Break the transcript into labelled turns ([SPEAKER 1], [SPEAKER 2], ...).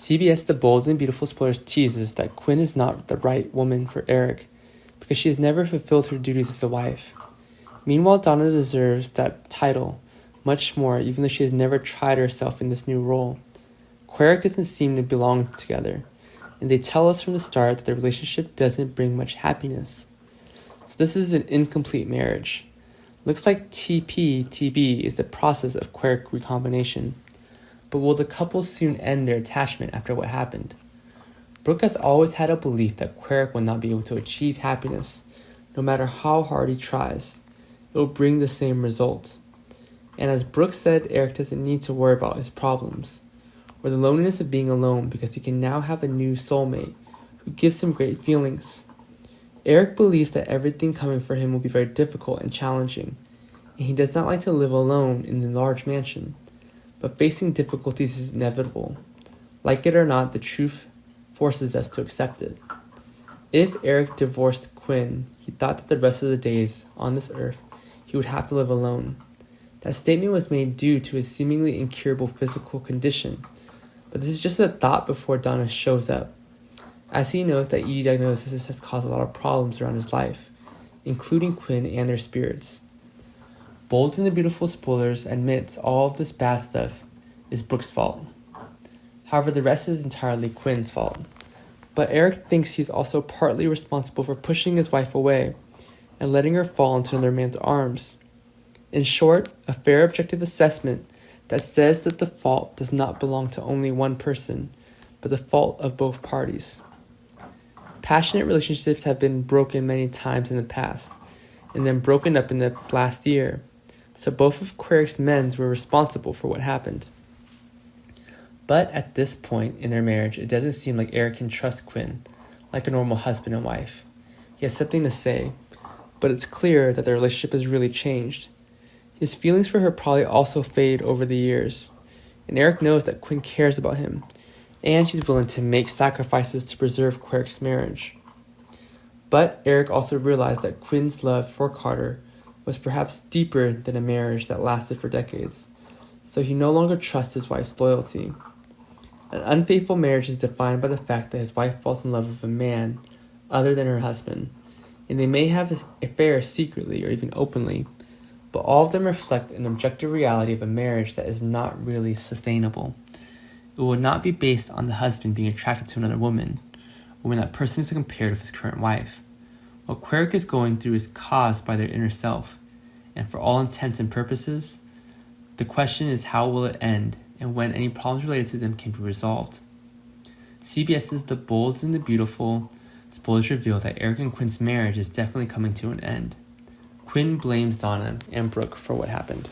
[SPEAKER 1] CBS The Bold and Beautiful spoilers teases that Quinn is not the right woman for Eric because she has never fulfilled her duties as a wife. Meanwhile, Donna deserves that title much more, even though she has never tried herself in this new role. Eric doesn't seem to belong together, and they tell us from the start that their relationship doesn't bring much happiness. So this is an incomplete marriage. Looks like TP-TB is the process of quirk recombination. But will the couple soon end their attachment after what happened? Brooke has always had a belief that Quirk will not be able to achieve happiness, no matter how hard he tries. It will bring the same result. And as Brooke said, Eric doesn't need to worry about his problems, or the loneliness of being alone because he can now have a new soulmate who gives him great feelings. Eric believes that everything coming for him will be very difficult and challenging, and he does not like to live alone in the large mansion. But facing difficulties is inevitable. Like it or not, the truth forces us to accept it. If Eric divorced Quinn, he thought that the rest of the days on this earth, he would have to live alone. That statement was made due to his seemingly incurable physical condition. But this is just a thought before Donna shows up, as he knows that ED diagnosis has caused a lot of problems around his life, including Quinn and their spirits. Bold and the Beautiful spoilers admits all of this bad stuff is Brooke's fault. However, the rest is entirely Quinn's fault. But Eric thinks he's also partly responsible for pushing his wife away and letting her fall into another man's arms. In short, a fair objective assessment that says that the fault does not belong to only one person, but the fault of both parties. Passionate relationships have been broken many times in the past, and then broken up in the last year. So both of Quirk's men were responsible for what happened. But at this point in their marriage, it doesn't seem like Eric can trust Quinn like a normal husband and wife. He has something to say, but it's clear that their relationship has really changed. His feelings for her probably also fade over the years, and Eric knows that Quinn cares about him, and she's willing to make sacrifices to preserve Quirk's marriage. But Eric also realized that Quinn's love for Carter was perhaps deeper than a marriage that lasted for decades, so he no longer trusts his wife's loyalty. An unfaithful marriage is defined by the fact that his wife falls in love with a man other than her husband, and they may have an affair secretly or even openly, but all of them reflect an objective reality of a marriage that is not really sustainable. It will not be based on the husband being attracted to another woman, or when that person is compared with his current wife. What Quirk is going through is caused by their inner self, and for all intents and purposes, the question is how will it end and when any problems related to them can be resolved. CBS's The Bold and the Beautiful spoilers reveal that Eric and Quinn's marriage is definitely coming to an end. Quinn blames Donna and Brooke for what happened.